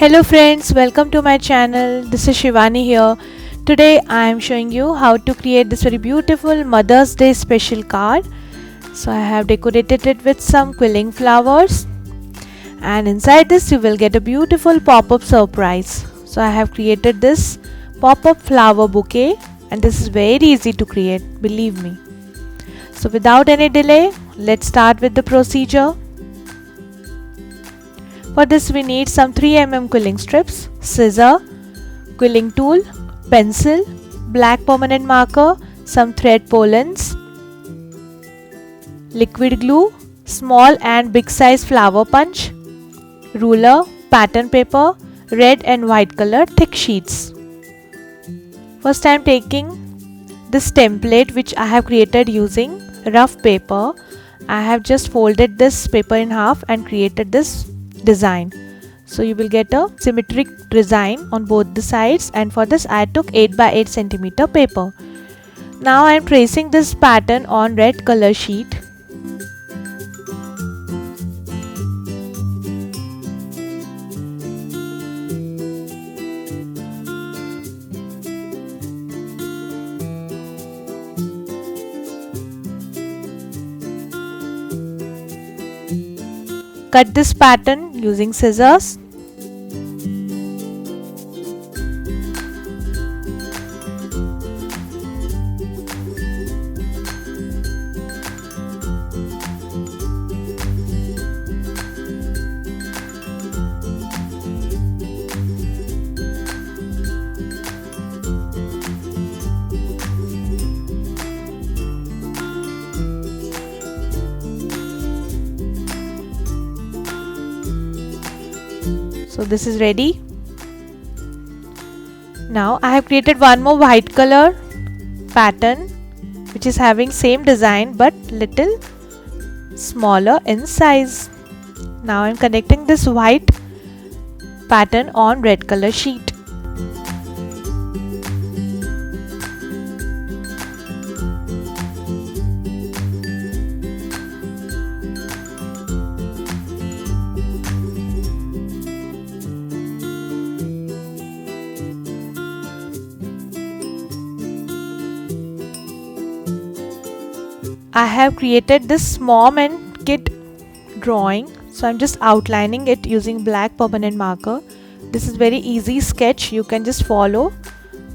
Hello friends, welcome to my channel. This is Shivani here. Today I am showing you how to create this very beautiful Mother's Day special card. So I have decorated it with some quilling flowers, and inside this you will get a beautiful pop-up surprise. So I have created this pop-up flower bouquet, and this is very easy to create, believe me. So without any delay, let's start with the procedure. For this we need some 3 mm quilling strips, scissor, quilling tool, pencil, black permanent marker, some thread pollens, liquid glue, small and big size flower punch, ruler, pattern paper, red and white color thick sheets. First I am taking this template which I have created using rough paper. I have just folded this paper in half and created this design. So you will get a symmetric design on both the sides, and for this I took 8 by 8 centimeter paper. Now I am tracing this pattern on red color sheet. Cut this pattern using scissors. So this is ready. Now I have created one more white color pattern which is having same design but little smaller in size. Now I am connecting this white pattern on red color sheet. I have created this mom and kid drawing, so I'm just outlining it using black permanent marker. This is very easy sketch. You can just follow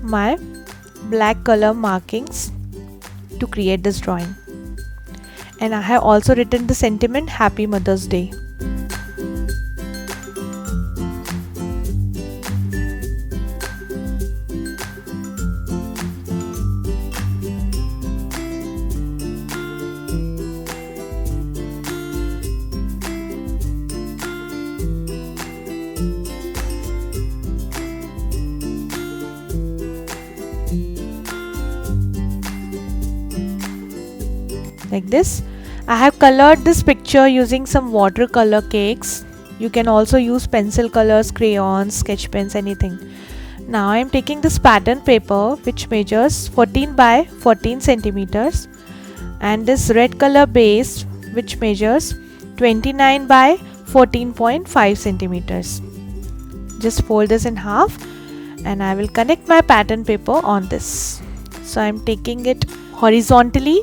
my black color markings to create this drawing. And I have also written the sentiment Happy Mother's Day. Like this. I have colored this picture using some watercolor cakes. You can also use pencil colors, crayons, sketch pens, anything. Now I am taking this pattern paper which measures 14 by 14 centimeters, and this red color base which measures 29 by 14.5 centimeters. Just fold this in half and I will connect my pattern paper on this. So I am taking it horizontally.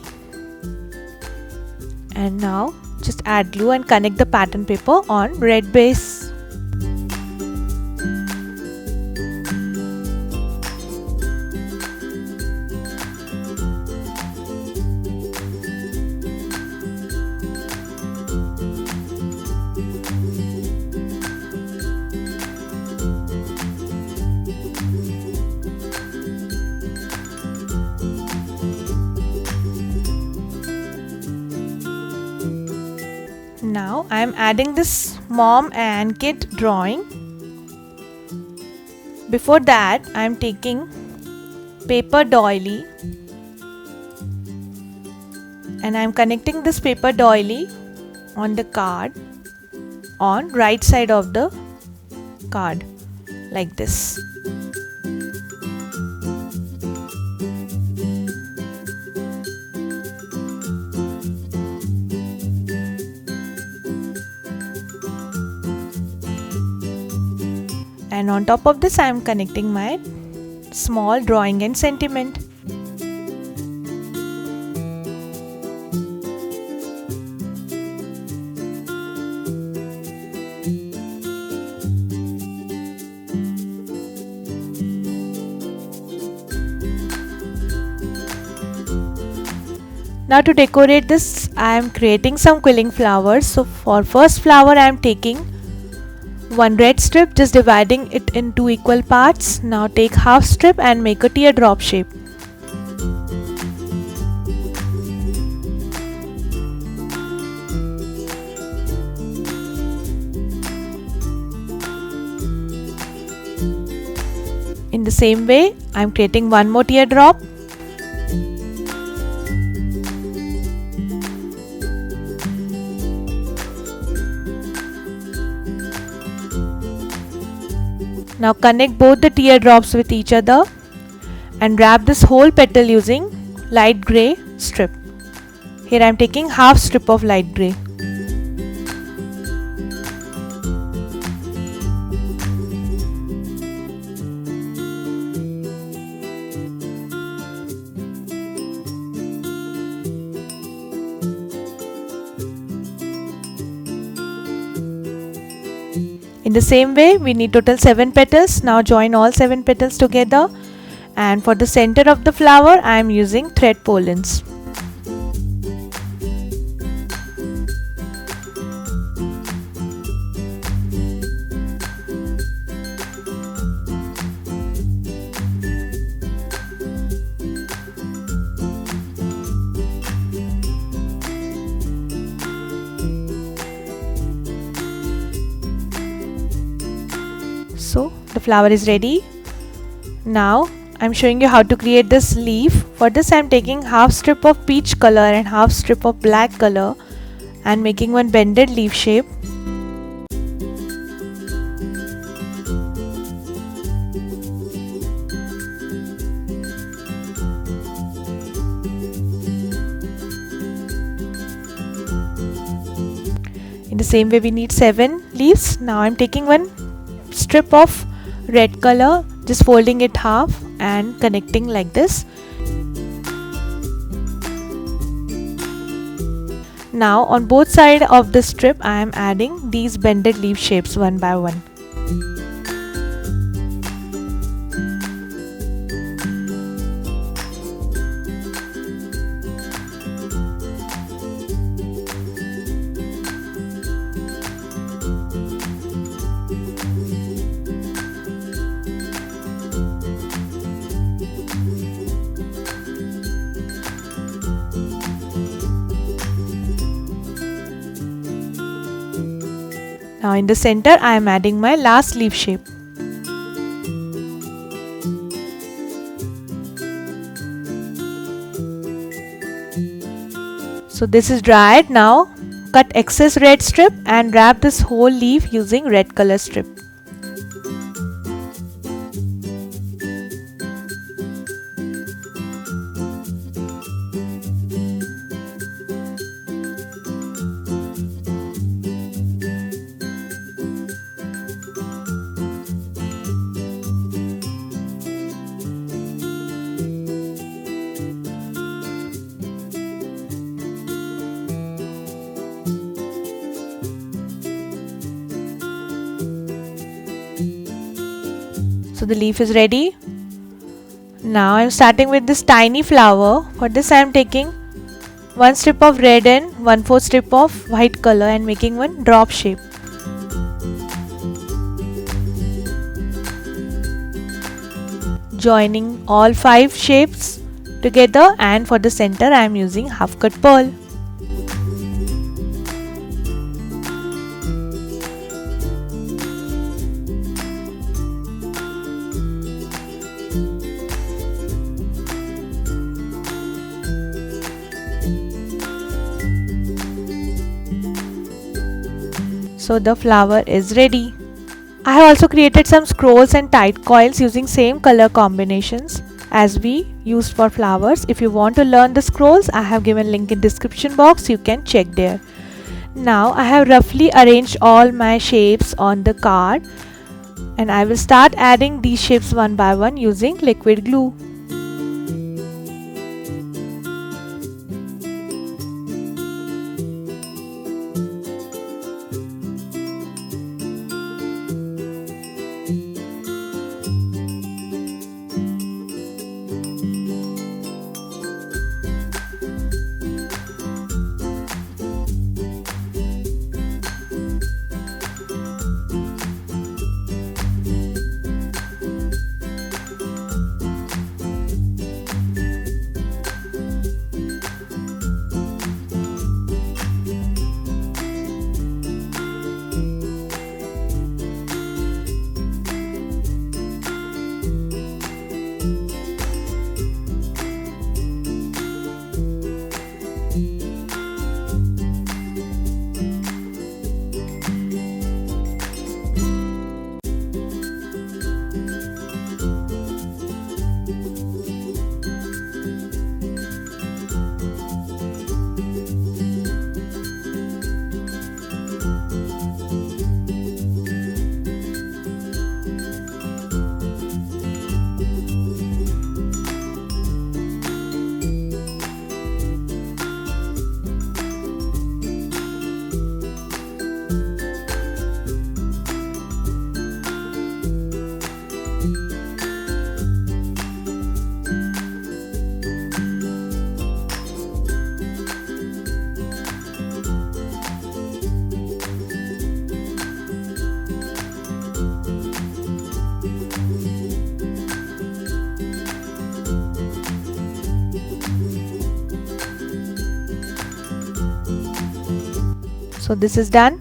And now just add glue and connect the pattern paper on red base. Now I am adding this mom and kid drawing. Before that I am taking paper doily and I am connecting this paper doily on the card on right side of the card like this. and on top of this I am connecting my small drawing and sentiment. Now to decorate this, I am creating some quilling flowers. So for first flower I am taking one red strip, just dividing it in two equal parts. Now take half strip and make a teardrop shape. In the same way, I am creating one more teardrop. Now connect both the teardrops with each other and wrap this whole petal using light grey strip. Here I am taking half strip of light grey. In the same way, we need total 7 petals. Now join all 7 petals together, and for the center of the flower I am using thread pollens. So the flower is ready. Now I am showing you how to create this leaf. For this I am taking half strip of peach color and half strip of black color and making one bended leaf shape. In the same way we need 7 leaves. Now I am taking one strip of red color, just folding it half and connecting like this. Now on both sides of the strip I am adding these bended leaf shapes one by one. Now in the center I am adding my last leaf shape. So this is dried. Now cut excess red strip and wrap this whole leaf using red color strip. So the leaf is ready. Now I am starting with this tiny flower. For this I am taking one strip of red and 1/4 strip of white color and making one drop shape. Joining all 5 shapes together, and for the center I am using half cut pearl. So the flower is ready. I have also created some scrolls and tight coils using same color combinations as we used for flowers. If you want to learn the scrolls, I have given link in description box, you can check there. Now I have roughly arranged all my shapes on the card. And I will start adding these shapes one by one using liquid glue. So this is done.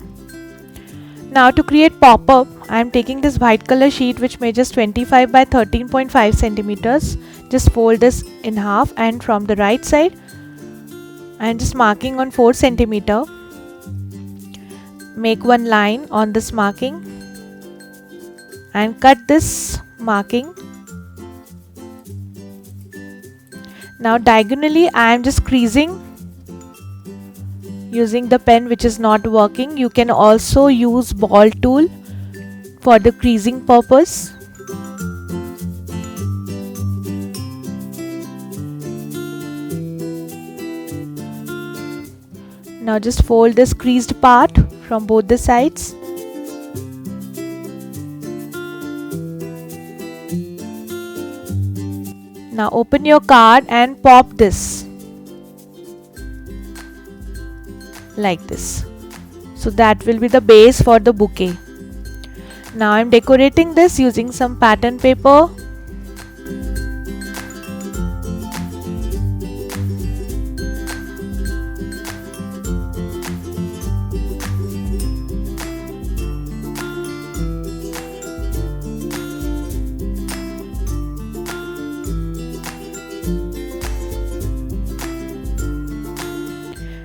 Now to create pop-up, I am taking this white color sheet which measures 25 by 13.5 centimeters. Just fold this in half, and from the right side I am just marking on 4 centimeter. Make one line on this marking and cut this marking. Now diagonally I am just creasing using the pen which is not working. You can also use ball tool for the creasing purpose. Now just fold this creased part from both the sides. Now open your card and pop this like this. So that will be the base for the bouquet. Now I am decorating this using some pattern paper.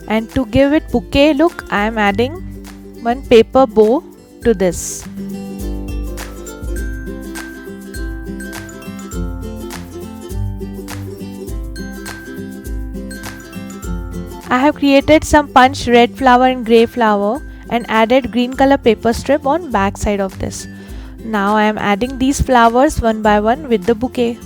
And to give it bouquet look, I am adding one paper bow to this. I have created some punched red flower and grey flower and added green color paper strip on back side of this. Now I am adding these flowers one by one with the bouquet.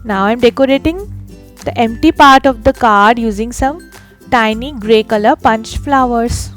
Now I am decorating the empty part of the card using some tiny grey color punched flowers.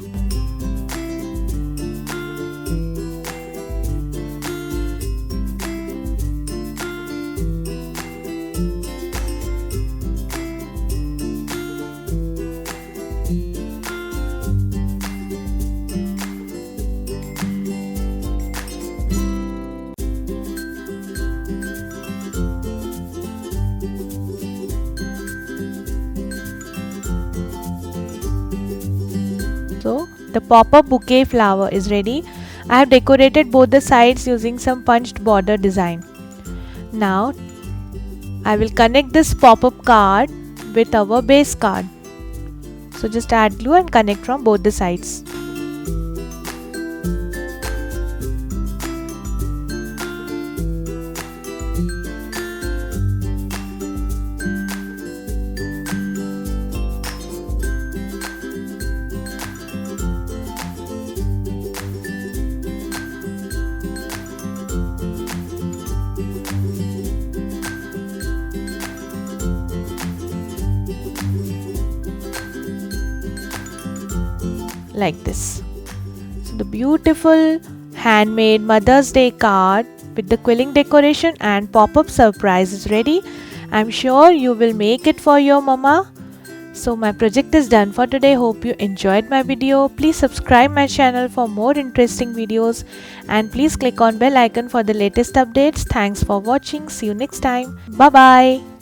So the pop-up bouquet flower is ready. I have decorated both the sides using some punched border design. Now I will connect this pop-up card with our base card. So just add glue and connect from both the sides. Like this. So the beautiful handmade Mother's Day card with the quilling decoration and pop-up surprise is ready. I'm sure you will make it for your mama. So my project is done for today. Hope you enjoyed my video. Please subscribe my channel for more interesting videos and please click on bell icon for the latest updates. Thanks for watching. See you next time. Bye bye.